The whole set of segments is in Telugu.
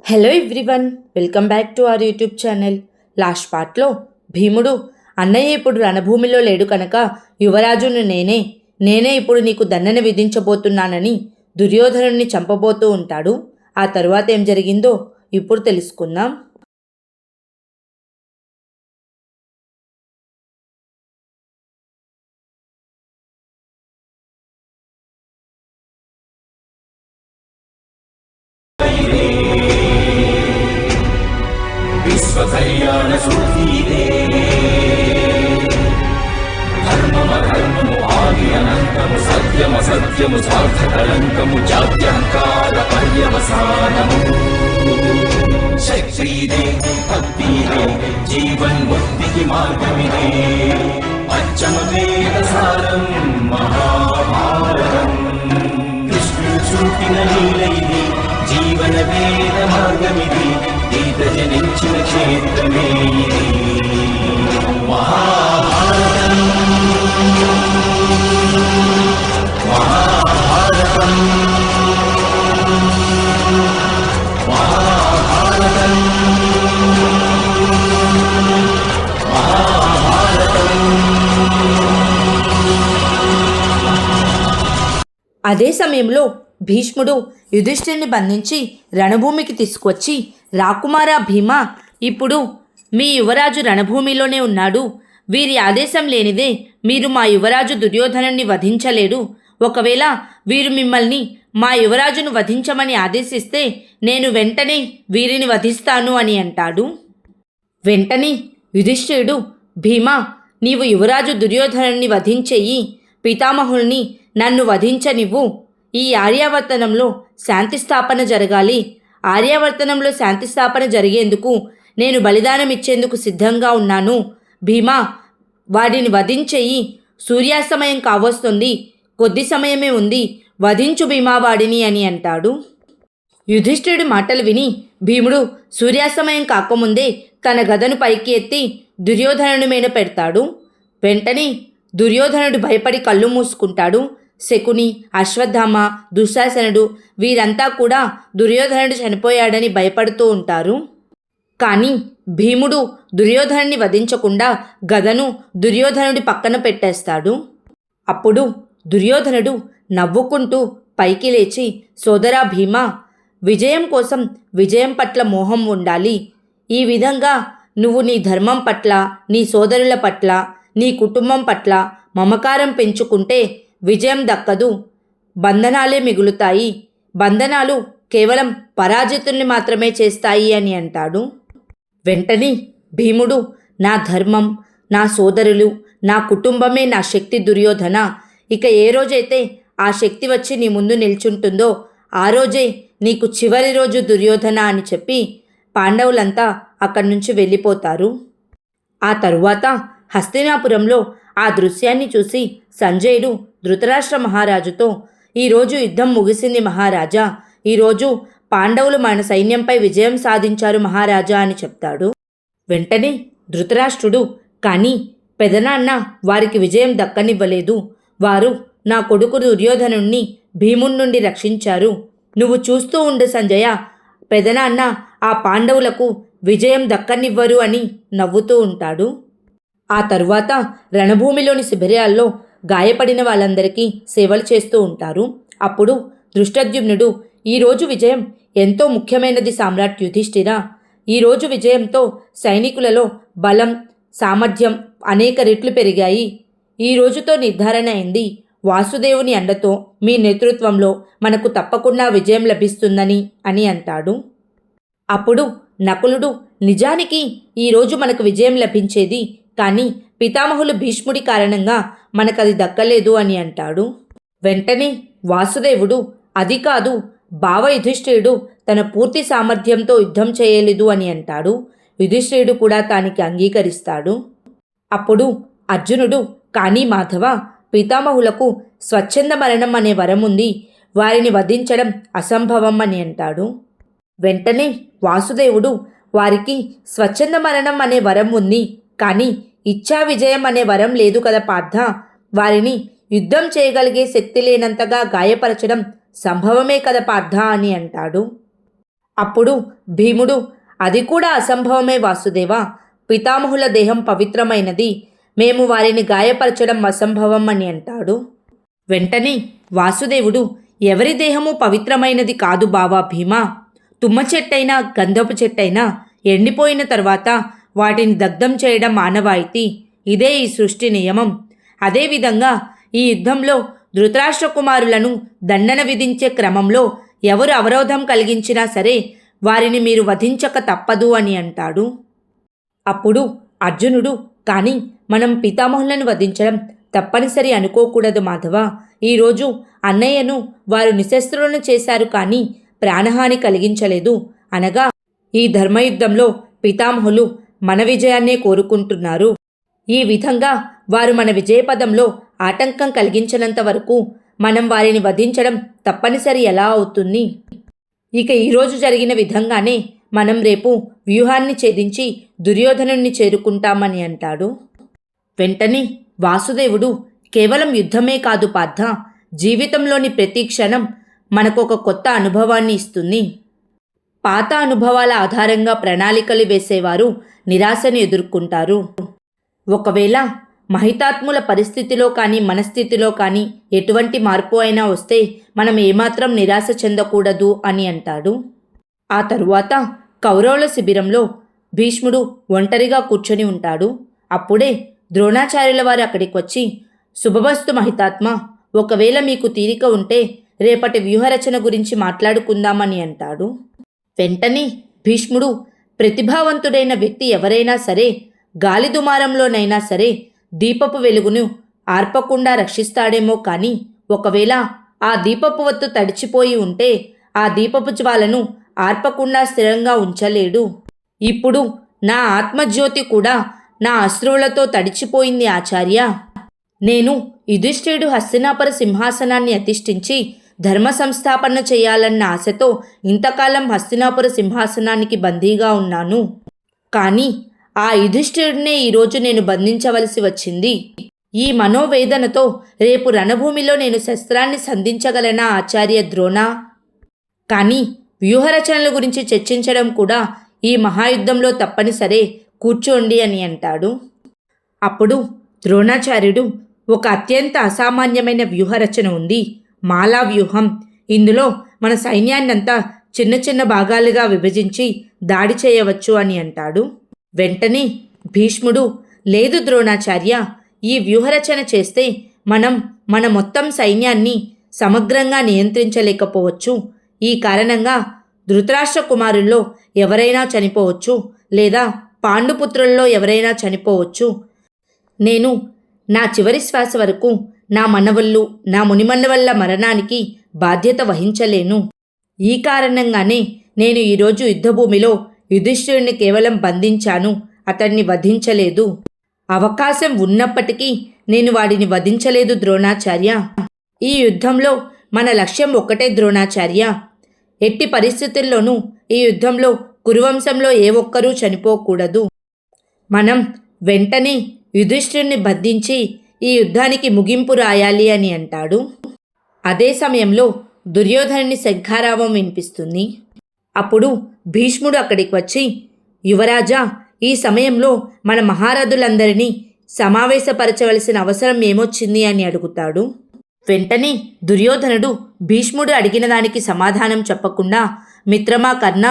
Hello everyone, welcome back to our YouTube channel. Last పార్ట్లో భీముడు అన్నయ్య ఇప్పుడు రణభూమిలో లేడు కనుక యువరాజును నేనే ఇప్పుడు నీకు దండన విధించబోతున్నానని దుర్యోధనుడిని చంపబోతూ ఉంటాడు. ఆ తరువాత ఏం జరిగిందో ఇప్పుడు తెలుసుకుందాం. విశ్వకళ్యాణ సూత్రీరే ధర్మమధర్మము ఆది అనంతము సత్యమసత్యము సార్థకలంకము జాత్యంకార పర్యవసానము శక్తిదే భక్తిదే జీవన్ముక్తికి మార్గమిదే పంచమ వేదసారం మహాభారతం కృష్ణుడు చూపిన లీలైది జీవన వేద మార్గమిది గీత జనించిన క్షేత్రమే మహాభారతం మహాభారతం మహాభారతం మహాభారతం. అదే సమయంలో భీష్ముడు యుధిష్ఠిరుని బంధించి రణభూమికి తీసుకొచ్చి, రాకుమారా భీమా, ఇప్పుడు మీ యువరాజు రణభూమిలోనే ఉన్నాడు. వీరి ఆదేశం లేనిదే మీరు మా యువరాజు దుర్యోధనుణ్ణి వధించలేడు. ఒకవేళ వీరు మిమ్మల్ని మా యువరాజును వధించమని ఆదేశిస్తే నేను వెంటనే వీరిని వధిస్తాను అని అంటాడు. వెంటనే యుధిష్ఠిరుడు, భీమా, నీవు యువరాజు దుర్యోధనుణ్ణి వధించేయి, పితామహుల్ని నన్ను వధించనివ్వు. ఈ ఆర్యావర్తనంలో శాంతి స్థాపన జరగాలి. ఆర్యావర్తనంలో శాంతి స్థాపన జరిగేందుకు నేను బలిదానం ఇచ్చేందుకు సిద్ధంగా ఉన్నాను. భీమా, వాడిని వధించేయి. సూర్యాస్తమయం కావస్తుంది, కొద్ది సమయమే ఉంది, వధించు భీమా వాడిని అని అంటాడు. యుధిష్ఠిరుడి మాటలు విని భీముడు సూర్యాస్తమయం కాకముందే తన గదను పైకి ఎత్తి దుర్యోధనుడి మీద పెడతాడు. వెంటనే దుర్యోధనుడు భయపడి కళ్ళు మూసుకుంటాడు. శకుని, అశ్వత్థామ, దుశ్శాసనుడు వీరంతా కూడా దుర్యోధనుడు చనిపోయాడని భయపడుతూ ఉంటారు. కానీ భీముడు దుర్యోధనుడిని వధించకుండా గదను దుర్యోధనుడి పక్కన పెట్టేస్తాడు. అప్పుడు దుర్యోధనుడు నవ్వుకుంటూ పైకి లేచి, సోదరా భీమా, విజయం కోసం విజయం పట్ల మోహం ఉండాలి. ఈ విధంగా నువ్వు నీ ధర్మం పట్ల, నీ సోదరుల పట్ల, నీ కుటుంబం పట్ల మమకారం పెంచుకుంటే విజయం దక్కదు, బంధనాలే మిగులుతాయి. బంధనాలు కేవలం పరాజితుల్ని మాత్రమే చేస్తాయి అని అంటాడు. వెంటనే భీముడు, నా ధర్మం, నా సోదరులు, నా కుటుంబమే నా శక్తి దుర్యోధన. ఇక ఏ రోజైతే ఆ శక్తి వచ్చి నీ ముందు నిల్చుంటుందో ఆ రోజే నీకు చివరి రోజు దుర్యోధన అని చెప్పి పాండవులంతా అక్కడి నుంచి వెళ్ళిపోతారు. ఆ తరువాత హస్తినాపురంలో ఆ దృశ్యాన్ని చూసి సంజయుడు ధృతరాష్ట్ర మహారాజుతో, ఈరోజు యుద్ధం ముగిసింది మహారాజా, ఈరోజు పాండవులు మన సైన్యంపై విజయం సాధించారు మహారాజా అని చెప్తాడు. వెంటనే ధృతరాష్ట్రుడు, కానీ పెదనాన్న వారికి విజయం దక్కనివ్వలేదు. వారు నా కొడుకు దుర్యోధనుణ్ణి భీముడి నుండి రక్షించారు. నువ్వు చూస్తూ ఉండు సంజయ, పెదనాన్న ఆ పాండవులకు విజయం దక్కనివ్వరు అని నవ్వుతూ ఉంటాడు. ఆ తరువాత రణభూమిలోని శిబిరాల్లో గాయపడిన వాళ్ళందరికీ సేవలు చేస్తూ ఉంటారు. అప్పుడు దృష్టద్యుమ్నుడు, ఈరోజు విజయం ఎంతో ముఖ్యమైనది సామ్రాట్ యుధిష్ఠిరా. ఈరోజు విజయంతో సైనికులలో బలం, సామర్థ్యం అనేక రెట్లు పెరిగాయి. ఈ రోజుతో నిర్ధారణ అయింది, వాసుదేవుని అండతో మీ నేతృత్వంలో మనకు తప్పకుండా విజయం లభిస్తుందని అని అంటాడు. అప్పుడు నకులుడు, నిజానికి ఈరోజు మనకు విజయం లభించేది, కానీ పితామహులు భీష్ముడి కారణంగా మనకది దక్కలేదు అని అంటాడు. వెంటనే వాసుదేవుడు, అది కాదు, బావ యుధిష్ఠిరుడు తన పూర్తి సామర్థ్యంతో యుద్ధం చేయలేదు అని అంటాడు. యుధిష్ఠిరుడు కూడా దానికి అంగీకరిస్తాడు. అప్పుడు అర్జునుడు, కానీ మాధవ, పితామహులకు స్వచ్ఛంద మరణం అనే వరం ఉంది, వారిని వధించడం అసంభవం అని అంటాడు. వెంటనే వాసుదేవుడు, వారికి స్వచ్ఛంద మరణం అనే వరం ఉంది, కానీ ఇచ్ఛా విజయం అనే వరం లేదు కదా పార్థ, వారిని యుద్ధం చేయగలిగే శక్తి లేనంతగా గాయపరచడం సంభవమే కదా పార్థ అని అంటాడు. అప్పుడు భీముడు, అది కూడా అసంభవమే వాసుదేవా. పితామహుల దేహం పవిత్రమైనది, మేము వారిని గాయపరచడం అసంభవం అని అంటాడు. వెంటనే వాసుదేవుడు, ఎవరి దేహము పవిత్రమైనది కాదు బావా భీమా. తుమ్మ చెట్టైనా గంధపు చెట్టైనా ఎండిపోయిన తర్వాత వాటిని దగ్ధం చేయడం ఆనవాయితీ. ఇదే ఈ సృష్టి నియమం. అదేవిధంగా ఈ యుద్ధంలో ధృతరాష్ట్ర కుమారులను దండన విధించే క్రమంలో ఎవరు అవరోధం కలిగించినా సరే వారిని మీరు వధించక తప్పదు అని అంటాడు. అప్పుడు అర్జునుడు, కానీ మనం పితామహులను వధించడం తప్పనిసరి అనుకోకూడదు మాధవ. ఈరోజు అన్నయ్యను వారు నిశస్త్రులను చేశారు, కానీ ప్రాణహాని కలిగించలేదు. అనగా ఈ ధర్మయుద్ధంలో పితామహులు మన విజయాన్నే కోరుకుంటున్నారు. ఈ విధంగా వారు మన విజయపదంలో ఆటంకం కలిగించినంత వరకు మనం వారిని వధించడం తప్పనిసరి ఎలా అవుతుంది? ఇక ఈరోజు జరిగిన విధంగానే మనం రేపు వ్యూహాన్ని ఛేదించి దుర్యోధనుణ్ణి చేరుకుంటామని అంటాడు. వెంటనే వాసుదేవుడు, కేవలం యుద్ధమే కాదు పార్థ, జీవితంలోని ప్రతి క్షణం మనకొక కొత్త అనుభవాన్ని ఇస్తుంది. పాత అనుభవాల ఆధారంగా ప్రణాళికలు వేసేవారు నిరాశను ఎదుర్కొంటారు. ఒకవేళ మహితాత్ముల పరిస్థితిలో కానీ మనస్థితిలో కానీ ఎటువంటి మార్పు అయినా వస్తే మనం ఏమాత్రం నిరాశ చెందకూడదు అని అంటాడు. ఆ తరువాత కౌరవుల శిబిరంలో భీష్ముడు ఒంటరిగా కూర్చొని ఉంటాడు. అప్పుడే ద్రోణాచార్యుల వారు అక్కడికి వచ్చి, శుభమస్తు మహితాత్మ, ఒకవేళ మీకు తీరిక ఉంటే రేపటి వ్యూహరచన గురించి మాట్లాడుకుందామని అంటాడు. వెంటనే భీష్ముడు, ప్రతిభావంతుడైన వ్యక్తి ఎవరైనా సరే గాలి దుమారంలోనైనా సరే దీపపు వెలుగును ఆర్పకుండా రక్షిస్తాడేమో, కానీ ఒకవేళ ఆ దీపపు వత్తు తడిచిపోయి ఉంటే ఆ దీపపు జ్వాలను ఆర్పకుండా స్థిరంగా ఉంచలేడు. ఇప్పుడు నా ఆత్మజ్యోతి కూడా నా అశ్రువులతో తడిచిపోయింది ఆచార్య. నేను యుధిష్ఠిరుడు హస్తినాపుర సింహాసనాన్ని అధిష్ఠించి ధర్మ సంస్థాపన చేయాలన్న ఆశతో ఇంతకాలం హస్తినాపుర సింహాసనానికి బందీగా ఉన్నాను. కానీ ఆ యుధిష్ఠిరుడినే ఈరోజు నేను బంధించవలసి వచ్చింది. ఈ మనోవేదనతో రేపు రణభూమిలో నేను శస్త్రాన్ని సంధించగలనా ఆచార్య ద్రోణ? కానీ వ్యూహరచనల గురించి చర్చించడం కూడా ఈ మహాయుద్ధంలో తప్పనిసరే, కూర్చోండి అని అంటాడు. అప్పుడు ద్రోణాచార్యుడు, ఒక అత్యంత అసామాన్యమైన వ్యూహరచన ఉంది, మాలా వ్యూహం. ఇందులో మన సైన్యాన్నంతా చిన్న చిన్న భాగాలుగా విభజించి దాడి చేయవచ్చు అని అంటాడు. వెంటనే భీష్ముడు, లేదు ద్రోణాచార్య, ఈ వ్యూహరచన చేస్తే మనం మన మొత్తం సైన్యాన్ని సమగ్రంగా నియంత్రించలేకపోవచ్చు. ఈ కారణంగా ధృతరాష్ట్ర కుమారుల్లో ఎవరైనా చనిపోవచ్చు, లేదా పాండుపుత్రుల్లో ఎవరైనా చనిపోవచ్చు. నేను నా చివరి శ్వాస వరకు నా మనవళ్ళు, నా మునిమన్నవళ్ళ మరణానికి బాధ్యత వహించలేను. ఈ కారణంగానే నేను ఈరోజు యుద్ధభూమిలో యుధిష్ఠిరుడిని కేవలం బంధించాను, అతన్ని వధించలేదు. అవకాశం ఉన్నప్పటికీ నేను వాడిని వధించలేదు ద్రోణాచార్య. ఈ యుద్ధంలో మన లక్ష్యం ఒక్కటే ద్రోణాచార్య. ఎట్టి పరిస్థితుల్లోనూ ఈ యుద్ధంలో కురువంశంలో ఏ ఒక్కరూ చనిపోకూడదు. మనం వెంటనే యుధిష్ఠిరుడిని బంధించి ఈ యుద్ధానికి ముగింపు రాయాలి అని అంటాడు. అదే సమయంలో దుర్యోధనుని శంఖారావం వినిపిస్తుంది. అప్పుడు భీష్ముడు అక్కడికి వచ్చి, యువరాజా, ఈ సమయంలో మన మహారథులందరినీ సమావేశపరచవలసిన అవసరం ఏమొచ్చింది అని అడుగుతాడు. వెంటనే దుర్యోధనుడు భీష్ముడు అడిగిన దానికి సమాధానం చెప్పకుండా, మిత్రమా కర్ణ,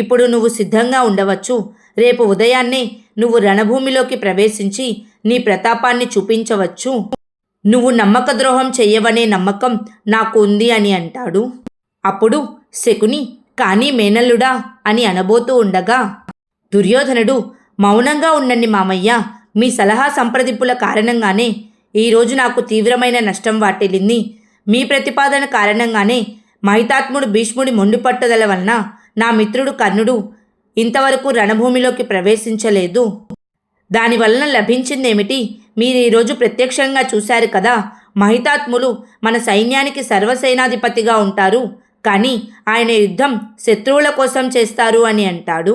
ఇప్పుడు నువ్వు సిద్ధంగా ఉండవచ్చు. రేపు ఉదయాన్నే నువ్వు రణభూమిలోకి ప్రవేశించి నీ ప్రతాపాన్ని చూపించవచ్చు. నువ్వు నమ్మక ద్రోహం చెయ్యవనే నమ్మకం నాకు ఉంది అని అంటాడు. అప్పుడు శకుని, కానీ మేనల్లుడా అని అనబోతూ ఉండగా దుర్యోధనుడు, మౌనంగా ఉండండి మామయ్య, మీ సలహా సంప్రదింపుల కారణంగానే ఈరోజు నాకు తీవ్రమైన నష్టం వాటిల్లింది. మీ ప్రతిపాదన కారణంగానే మహితాత్ముడు భీష్ముడి మొండిపట్టుదల వలన నా మిత్రుడు కర్ణుడు ఇంతవరకు రణభూమిలోకి ప్రవేశించలేదు. దానివలన లభించిందేమిటి? మీరు ఈరోజు ప్రత్యక్షంగా చూశారు కదా. మహితాత్ములు మన సైన్యానికి సర్వసేనాధిపతిగా ఉంటారు, కానీ ఆయన యుద్ధం శత్రువుల కోసం చేస్తారు అని అంటాడు.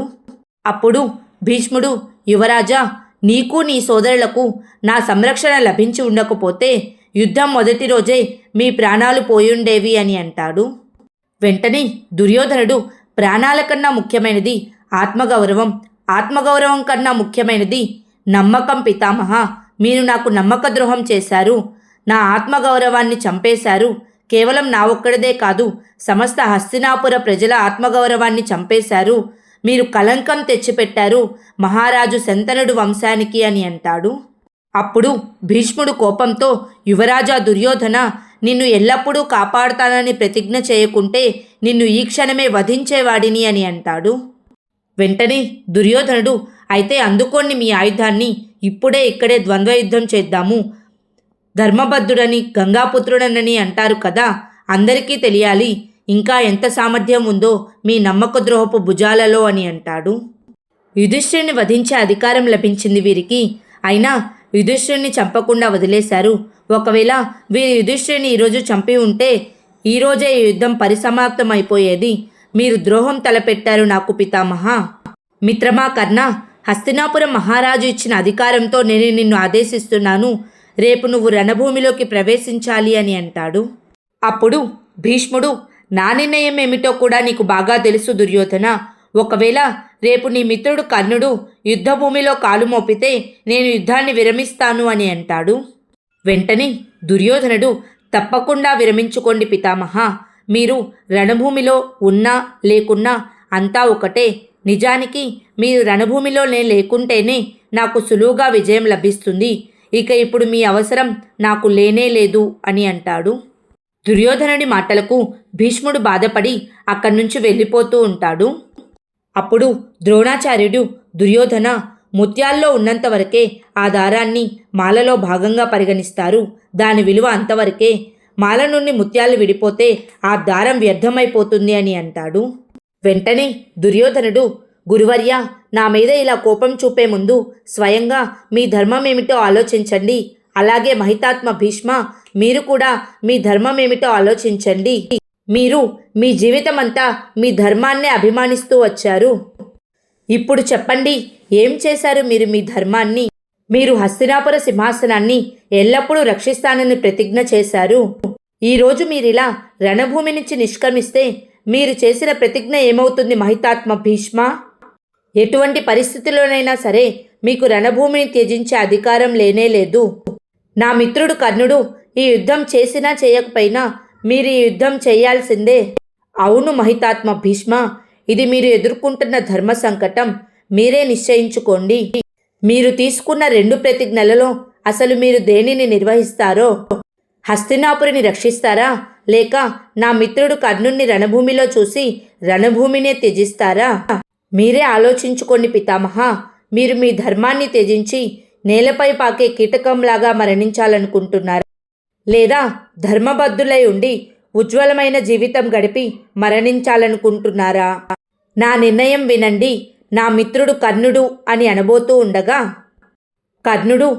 అప్పుడు భీష్ముడు, యువరాజా, నీకు నీ సోదరులకు నా సంరక్షణ లభించి ఉండకపోతే యుద్ధం మొదటి రోజే మీ ప్రాణాలు పోయుండేవి అని అంటాడు. వెంటనే దుర్యోధనుడు, ప్రాణాల కన్నా ముఖ్యమైనది ఆత్మగౌరవం, ఆత్మగౌరవం కన్నా ముఖ్యమైనది నమ్మకం. పితామహ, మీరు నాకు నమ్మక ద్రోహం చేశారు, నా ఆత్మగౌరవాన్ని చంపేశారు. కేవలం నా ఒక్కడిదే కాదు, సమస్త హస్తినాపుర ప్రజల ఆత్మగౌరవాన్ని చంపేశారు. మీరు కళంకం తెచ్చిపెట్టారు మహారాజు శంతనుడు వంశానికి అని అంటాడు. అప్పుడు భీష్ముడు కోపంతో, యువరాజా దుర్యోధన, నిన్ను ఎల్లప్పుడూ కాపాడుతానని ప్రతిజ్ఞ చేయకుంటే నిన్ను ఈ క్షణమే వధించేవాడిని అని అంటాడు. వెంటనే దుర్యోధనుడు, అయితే అందుకోండి మీ ఆయుధాన్ని, ఇప్పుడే ఇక్కడే ద్వంద్వయుద్ధం చేద్దాము. ధర్మబద్ధుడని గంగాపుత్రుడనని అంటారు కదా, అందరికీ తెలియాలి ఇంకా ఎంత సామర్థ్యం ఉందో మీ నమ్మక ద్రోహపు భుజాలలో అని అంటాడు. యుధిష్ఠిరుని వధించే అధికారం లభించింది వీరికి. అయినా యుధిష్ఠిరుని చంపకుండా వదిలేశారు. ఒకవేళ వీరు యుధిష్ఠిరుని ఈరోజు చంపి ఉంటే ఈరోజే ఈ యుద్ధం పరిసమాప్తం అయిపోయేది. మీరు ద్రోహం తలపెట్టారు నాకు పితామహ. మిత్రమా కర్ణ, హస్తినాపురం మహారాజు ఇచ్చిన అధికారంతో నేను నిన్ను ఆదేశిస్తున్నాను. రేపు నువ్వు రణభూమిలోకి ప్రవేశించాలి అని అంటాడు. అప్పుడు భీష్ముడు, నా నిర్ణయం ఏమిటో కూడా నీకు బాగా తెలుసు దుర్యోధన. ఒకవేళ రేపు నీ మిత్రుడు కర్ణుడు యుద్ధభూమిలో కాలు మోపితే నేను యుద్ధాన్ని విరమిస్తాను అని అంటాడు. వెంటనే దుర్యోధనుడు, తప్పకుండా విరమించుకోండి పితామహ. మీరు రణభూమిలో ఉన్నా లేకున్నా అంతా ఒకటే. నిజానికి మీరు రణభూమిలో లేకుంటేనే నాకు సులువుగా విజయం లభిస్తుంది. ఇక ఇప్పుడు మీ అవసరం నాకు లేనే లేదు అని అంటాడు. దుర్యోధనుడి మాటలకు భీష్ముడు బాధపడి అక్కడి నుంచి వెళ్ళిపోతూ ఉంటాడు. అప్పుడు ద్రోణాచార్యుడు, దుర్యోధన, ముత్యాల్లో ఉన్నంతవరకే ఆ దారాన్ని మాలలో భాగంగా పరిగణిస్తారు. దాని విలువ అంతవరకే. మాల నుండి ముత్యాలు విడిపోతే ఆ దారం వ్యర్థమైపోతుంది అని అంటాడు. వెంటనే దుర్యోధనుడు, గురువర్య, నా మీద ఇలా కోపం చూపే ముందు స్వయంగా మీ ధర్మం ఏమిటో ఆలోచించండి. అలాగే మహితాత్మ భీష్మ, మీరు కూడా మీ ధర్మం ఏమిటో ఆలోచించండి. మీరు మీ జీవితమంతా మీ ధర్మాన్నే అభిమానిస్తూ వచ్చారు. ఇప్పుడు చెప్పండి, ఏం చేశారు మీరు మీ ధర్మాన్ని? మీరు హస్తినాపుర సింహాసనాన్ని ఎల్లప్పుడూ రక్షిస్తానని ప్రతిజ్ఞ చేశారు. ఈరోజు మీరిలా రణభూమి నుంచి నిష్క్రమిస్తే మీరు చేసిన ప్రతిజ్ఞ ఏమవుతుంది మహితాత్మ భీష్మ? ఎటువంటి పరిస్థితుల్లోనైనా సరే మీకు రణభూమిని త్యజించే అధికారం లేనే లేదు. నా మిత్రుడు కర్ణుడు ఈ యుద్ధం చేసినా చేయకపోయినా మీరు ఈ యుద్ధం చేయాల్సిందే. అవును మహితాత్మ భీష్మ, ఇది మీరు ఎదుర్కొంటున్న ధర్మ సంకటం. మీరే నిశ్చయించుకోండి. మీరు తీసుకున్న 2 ప్రతిజ్ఞలలో అసలు మీరు దేనిని నిర్వహిస్తారో? హస్తినాపురిని రక్షిస్తారా, లేక నా మిత్రుడు కర్ణుణ్ణి రణభూమిలో చూసి రణభూమినే త్యజిస్తారా? మీరే ఆలోచించుకోండి పితామహ. మీరు మీ ధర్మాన్ని త్యజించి నేలపై పాకే కీటకంలాగా మరణించాలనుకుంటున్నారా, లేదా ధర్మబద్ధులై ఉండి ఉజ్వలమైన జీవితం గడిపి మరణించాలనుకుంటున్నారా? నా నిర్ణయం వినండి. నా మిత్రుడు కర్ణుడు అని అనబోతూ ఉండగా కర్ణుడు,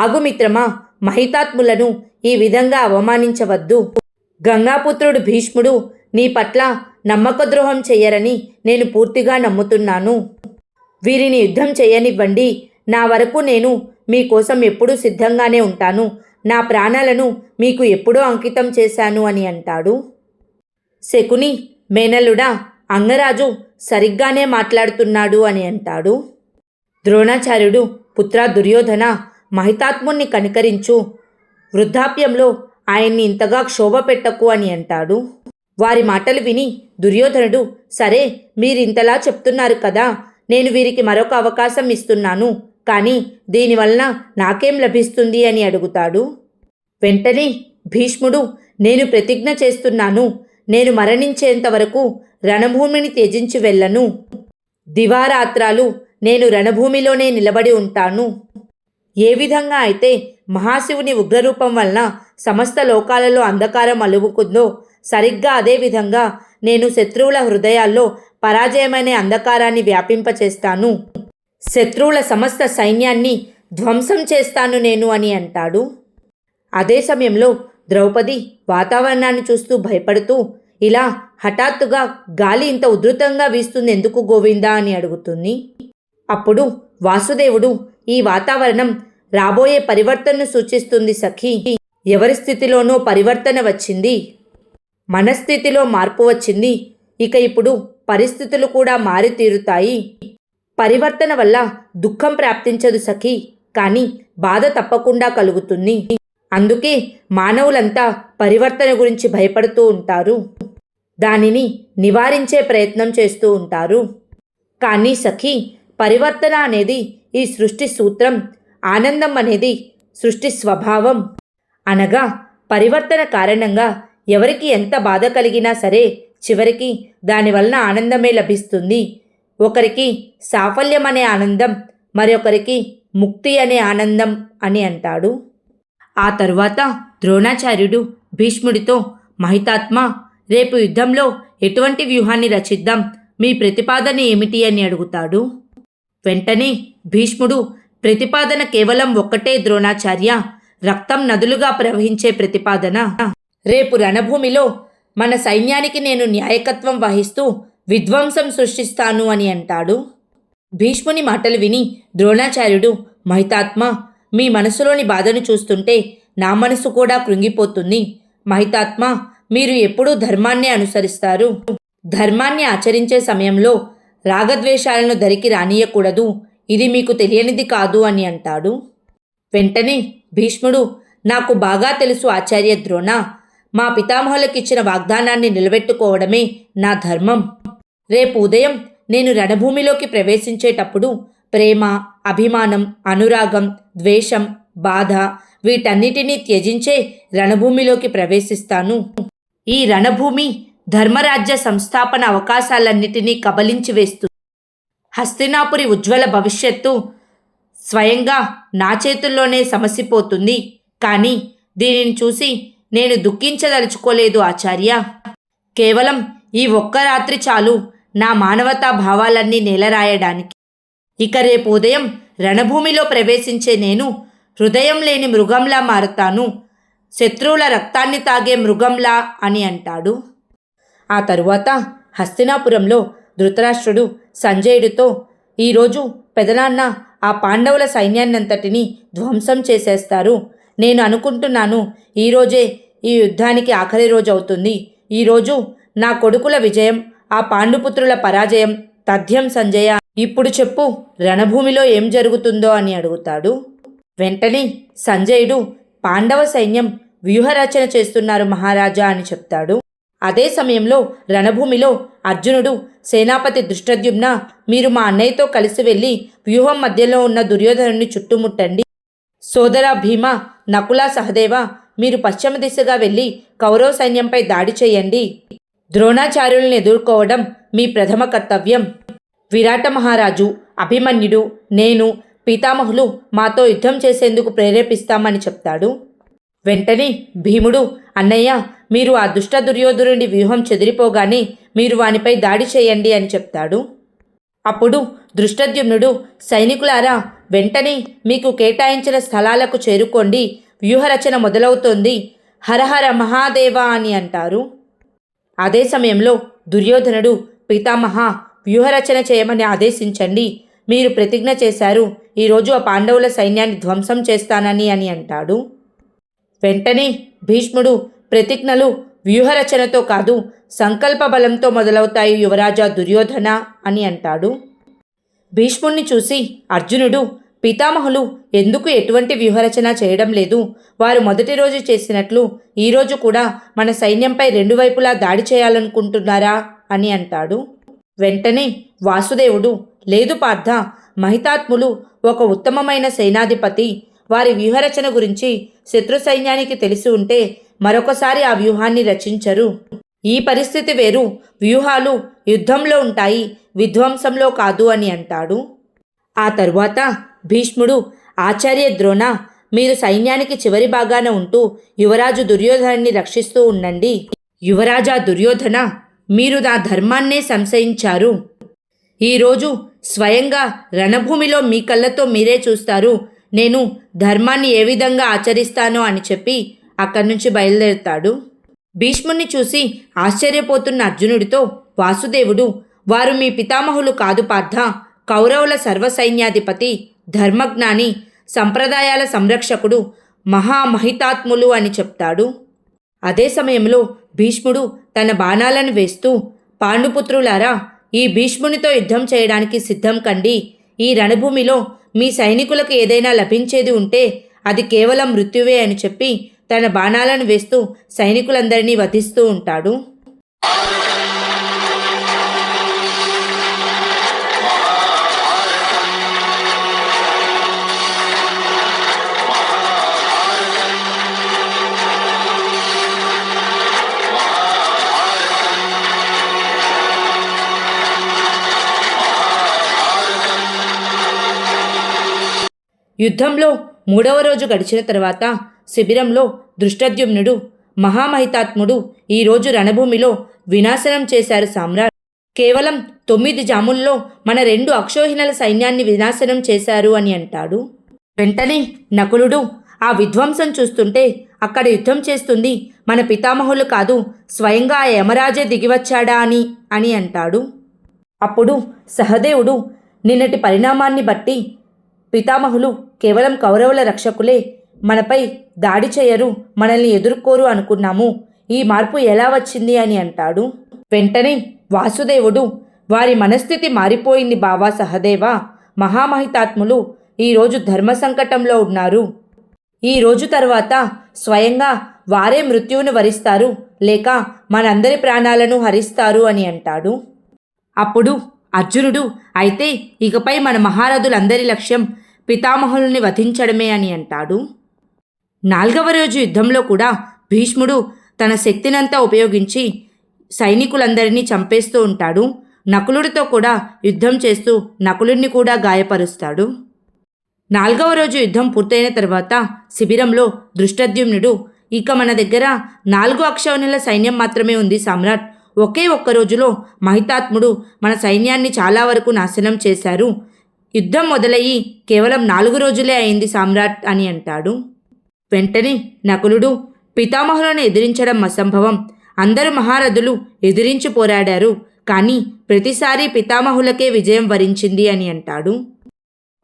ఆగు మిత్రమా, మహితాత్ములను ఈ విధంగా అవమానించవద్దు. గంగాపుత్రుడు భీష్ముడు నీ పట్ల నమ్మకద్రోహం చెయ్యరని నేను పూర్తిగా నమ్ముతున్నాను. వీరిని యుద్ధం చేయనివ్వండి. నా వరకు నేను మీకోసం ఎప్పుడూ సిద్ధంగానే ఉంటాను. నా ప్రాణాలను మీకు ఎప్పుడో అంకితం చేశాను అని అంటాడు. శకుని, మేనల్లుడా, అంగరాజు సరిగ్గానే మాట్లాడుతున్నాడు అని అంటాడు. ద్రోణాచార్యుడు, పుత్ర దుర్యోధన, మహితాత్ముణ్ణి కనికరించు. వృద్ధాప్యంలో ఆయన్ని ఇంతగా క్షోభ పెట్టకు అని అంటాడు. వారి మాటలు విని దుర్యోధనుడు, సరే మీరింతలా చెప్తున్నారు కదా, నేను వీరికి మరొక అవకాశం ఇస్తున్నాను. కానీ దీనివలన నాకేం లభిస్తుంది అని అడుగుతాడు. వెంటనే భీష్ముడు, నేను ప్రతిజ్ఞ చేస్తున్నాను. నేను మరణించేంత వరకు రణభూమిని త్యజించి వెళ్ళను. దివారాత్రాలు నేను రణభూమిలోనే నిలబడి ఉంటాను. ఏ విధంగా అయితే మహాశివుని ఉగ్రరూపం వలన సమస్త లోకాలలో అంధకారం అలుముకుందో, సరిగ్గా అదేవిధంగా నేను శత్రువుల హృదయాల్లో పరాజయమనే అంధకారాన్ని వ్యాపింపచేస్తాను. శత్రువుల సమస్త సైన్యాన్ని ధ్వంసం చేస్తాను నేను అని అంటాడు. అదే సమయంలో ద్రౌపది వాతావరణాన్ని చూస్తూ భయపడుతూ, ఇలా హఠాత్తుగా గాలి ఇంత ఉధృతంగా వీస్తుంది ఎందుకు గోవిందా అని అడుగుతుంది. అప్పుడు వాసుదేవుడు, ఈ వాతావరణం రాబోయే పరివర్తనను సూచిస్తుంది సఖీ. ఎవరి స్థితిలోనో పరివర్తన వచ్చింది, మనస్థితిలో మార్పు వచ్చింది. ఇక ఇప్పుడు పరిస్థితులు కూడా మారి తీరుతాయి. పరివర్తన వల్ల దుఃఖం ప్రాప్తించదు సఖీ, కానీ బాధ తప్పకుండా కలుగుతుంది. అందుకే మానవులంతా పరివర్తన గురించి భయపడుతూ ఉంటారు, దానిని నివారించే ప్రయత్నం చేస్తూ ఉంటారు. కానీ సఖీ, పరివర్తన అనేది ఈ సృష్టి సూత్రం, ఆనందం అనేది సృష్టి స్వభావం. అనగా పరివర్తన కారణంగా ఎవరికి ఎంత బాధ కలిగినా సరే చివరికి దానివలన ఆనందమే లభిస్తుంది. ఒకరికి సాఫల్యం అనే ఆనందం, మరొకరికి ముక్తి అనే ఆనందం అని అంటాడు. ఆ తరువాత ద్రోణాచార్యుడు భీష్ముడితో, మహితాత్మ, రేపు యుద్ధంలో ఎటువంటి వ్యూహాన్ని రచిద్దాం, మీ ప్రతిపాదన ఏమిటి అని అడుగుతాడు. వెంటనే భీష్ముడు, ప్రతిపాదన కేవలం ఒక్కటే ద్రోణాచార్య, రక్తం నదులుగా ప్రవహించే ప్రతిపాదన. రేపు రణభూమిలో మన సైన్యానికి నేను నాయకత్వం వహిస్తూ విధ్వంసం సృష్టిస్తాను అని అంటాడు. భీష్ముని మాటలు విని ద్రోణాచార్యుడు, మహితాత్మ, మీ మనసులోని బాధను చూస్తుంటే నా మనసు కూడా కృంగిపోతుంది. మహితాత్మ, మీరు ఎప్పుడూ ధర్మాన్నే అనుసరిస్తారు. ధర్మాన్ని ఆచరించే సమయంలో రాగద్వేషాలను దరికి రానియకూడదు, ఇది మీకు తెలియనిది కాదు అని అంటాడు. వెంటనే భీష్ముడు, నాకు బాగా తెలుసు ఆచార్య ద్రోణ, మా పితామహులకిచ్చిన వాగ్దానాన్ని నిలబెట్టుకోవడమే నా ధర్మం. రేపు ఉదయం నేను రణభూమిలోకి ప్రవేశించేటప్పుడు ప్రేమ, అభిమానం, అనురాగం, ద్వేషం, బాధ వీటన్నిటినీ త్యజించే రణభూమిలోకి ప్రవేశిస్తాను. ఈ రణభూమి ధర్మరాజ్య సంస్థాపన అవకాశాలన్నిటినీ కబలించి వేస్తుంది. హస్తినాపురి ఉజ్వల భవిష్యత్తు స్వయంగా నా చేతుల్లోనే సమసిపోతుంది. కానీ దీనిని చూసి నేను దుఃఖించదలుచుకోలేదు ఆచార్య. కేవలం ఈ ఒక్క రాత్రి చాలు నా మానవతా భావాలన్నీ నేలరాయడానికి. ఇక రేపు ఉదయం రణభూమిలో ప్రవేశించే నేను హృదయం లేని మృగంలా మారతాను, శత్రువుల రక్తాన్ని తాగే మృగంలా అని అంటాడు. ఆ తరువాత హస్తినాపురంలో ధృతరాష్ట్రుడు సంజయుడితో, ఈరోజు పెదనాన్న ఆ పాండవుల సైన్యాన్నంతటినీ ధ్వంసం చేసేస్తారు. నేను అనుకుంటున్నాను ఈరోజే ఈ యుద్ధానికి ఆఖరి రోజు అవుతుంది. ఈరోజు నా కొడుకుల విజయం, ఆ పాండుపుత్రుల పరాజయం తథ్యం సంజయ. ఇప్పుడు చెప్పు, రణభూమిలో ఏం జరుగుతుందో అని అడుగుతాడు. వెంటనే సంజయుడు, పాండవ సైన్యం వ్యూహరచన చేస్తున్నారు మహారాజా అని చెప్తాడు. అదే సమయంలో రణభూమిలో అర్జునుడు, సేనాపతి దృష్టద్యుమ్న, మీరు మా అన్నయ్యతో కలిసి వెళ్ళి వ్యూహం మధ్యలో ఉన్న దుర్యోధనుని చుట్టుముట్టండి. సోదర భీమ, నకుల, సహదేవ, మీరు పశ్చిమ దిశగా వెళ్ళి కౌరవ సైన్యంపై దాడి చేయండి. ద్రోణాచార్యులను ఎదుర్కోవడం మీ ప్రథమ కర్తవ్యం. విరాట మహారాజు, అభిమన్యుడు, నేను, పితామహులు మాతో యుద్ధం చేసేందుకు ప్రేరేపిస్తామని చెప్తాడు. వెంటనే భీముడు, అన్నయ్య, మీరు ఆ దుష్ట దుర్యోధనుడి వ్యూహం చెదిరిపోగానే మీరు వానిపై దాడి చేయండి అని చెప్తాడు. అప్పుడు దృష్టద్యుమ్నుడు, సైనికులారా, వెంటనే మీకు కేటాయించిన స్థలాలకు చేరుకోండి, వ్యూహరచన మొదలవుతోంది, హరహర మహాదేవ అని అంటారు. అదే సమయంలో దుర్యోధనుడు, పితామహ, వ్యూహరచన చేయమని ఆదేశించండి, మీరు ప్రతిజ్ఞ చేశారు, ఈరోజు ఆ పాండవుల సైన్యాన్ని ధ్వంసం చేస్తానని అని అంటాడు. వెంటనే భీష్ముడు, ప్రతిజ్ఞలు వ్యూహరచనతో కాదు, సంకల్ప బలంతో మొదలవుతాయి యువరాజా దుర్యోధన అని అంటాడు. భీష్ముణ్ణి చూసి అర్జునుడు, పితామహులు ఎందుకు ఎటువంటి వ్యూహరచన చేయడం లేదు? వారు మొదటి రోజు చేసినట్లు ఈరోజు కూడా మన సైన్యంపై రెండు వైపులా దాడి చేయాలనుకుంటున్నారా అని అంటాడు. వెంటనే వాసుదేవుడు, లేదు పార్థ, మహితాత్ములు ఒక ఉత్తమమైన సేనాధిపతి, వారి వ్యూహరచన గురించి శత్రు సైన్యానికి తెలిసి ఉంటే మరొకసారి ఆ వ్యూహాన్ని రచించరు. ఈ పరిస్థితి వేరు, వ్యూహాలు యుద్ధంలో ఉంటాయి, విధ్వంసంలో కాదు అని అంటాడు. ఆ తరువాత భీష్ముడు, ఆచార్య ద్రోణ, మీరు సైన్యానికి చివరి భాగాన ఉంటూ యువరాజు దుర్యోధనాన్ని రక్షిస్తూ ఉండండి. యువరాజా దుర్యోధన, మీరు నా ధర్మాన్నే సంశయించారు. ఈరోజు స్వయంగా రణభూమిలో మీ కళ్ళతో మీరే చూస్తారు నేను ధర్మాన్ని ఏ విధంగా ఆచరిస్తానో అని చెప్పి అక్కడి నుంచి బయలుదేరుతాడు. భీష్ముణ్ణి చూసి ఆశ్చర్యపోతున్న అర్జునుడితో వాసుదేవుడు, వారు మీ పితామహులు కాదు పార్థ, కౌరవుల సర్వసైన్యాధిపతి, ధర్మజ్ఞాని, సంప్రదాయాల సంరక్షకుడు, మహామహితాత్ములు అని చెప్తాడు. అదే సమయంలో భీష్ముడు తన బాణాలను వేస్తూ, పాండుపుత్రులారా, ఈ భీష్మునితో యుద్ధం చేయడానికి సిద్ధం కండి. ఈ రణభూమిలో మీ సైనికులకు ఏదైనా లభించేది ఉంటే అది కేవలం మృత్యువే అని చెప్పి తన బాణాలను వేస్తూ సైనికులందరినీ వధిస్తూ ఉంటాడు. యుద్ధంలో 3వ రోజు గడిచిన తర్వాత శిబిరంలో దృష్టద్యుమ్నుడు, మహామహితాత్ముడు ఈరోజు రణభూమిలో వినాశనం చేశారు సామ్రాట్. కేవలం 9 జాముల్లో మన 2 అక్షోహిణుల సైన్యాన్ని వినాశనం చేశారు అని అంటాడు. వెంటనే నకులుడు ఆ విధ్వంసం చూస్తుంటే అక్కడ యుద్ధం చేస్తుంది మన పితామహులు కాదు, స్వయంగా ఆ యమరాజే దిగివచ్చాడా అని అంటాడు. అప్పుడు సహదేవుడు, నిన్నటి పరిణామాన్ని బట్టి పితామహులు కేవలం కౌరవుల రక్షకులే, మనపై దాడి చేయరు, మనల్ని ఎదుర్కోరు అనుకున్నాము, ఈ మార్పు ఎలా వచ్చింది అని అంటాడు. వెంటనే వాసుదేవుడు, వారి మనస్థితి మారిపోయింది బావా సహదేవా, మహామహితాత్ములు ఈరోజు ధర్మ సంకటంలో ఉన్నారు. ఈ రోజు తర్వాత స్వయంగా వారే మృత్యువును వరిస్తారు, లేక మనందరి ప్రాణాలను హరిస్తారు అని అంటాడు. అప్పుడు అర్జునుడు, అయితే ఇకపై మన మహారథులందరి లక్ష్యం పితామహుల్ని వధించడమే అని అంటాడు. 4వ రోజు యుద్ధంలో కూడా భీష్ముడు తన శక్తినంతా ఉపయోగించి సైనికులందరినీ చంపేస్తూ ఉంటాడు. నకులుడితో కూడా యుద్ధం చేస్తూ నకులుడిని కూడా గాయపరుస్తాడు. 4వ రోజు యుద్ధం పూర్తయిన తర్వాత శిబిరంలో దృష్టద్యుమ్నుడు, ఇక మన దగ్గర 4 అక్షౌహిణుల సైన్యం మాత్రమే ఉంది సామ్రాట్. ఒకే ఒక్క రోజులో మహితాత్ముడు మన సైన్యాన్ని చాలా వరకు నాశనం చేశారు. యుద్ధం మొదలయ్యి కేవలం 4 రోజులే అయింది సామ్రాట్ అని అంటాడు. వెంటనే నకులుడు, పితామహులను ఎదిరించడం అసంభవం, అందరు మహారథులు ఎదిరించి పోరాడారు, కానీ ప్రతిసారి పితామహులకే విజయం వరించింది అని అంటాడు.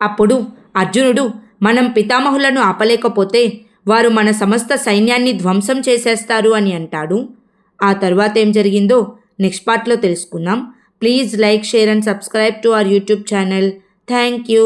అప్పుడు అర్జునుడు, మనం పితామహులను ఆపలేకపోతే వారు మన సమస్త సైన్యాన్ని ధ్వంసం చేసేస్తారు అని అంటాడు. ఆ తర్వాత ఏం జరిగిందో నెక్స్ట్ పార్ట్లో తెలుసుకుందాం. Please like, share and subscribe to our YouTube channel. Thank you.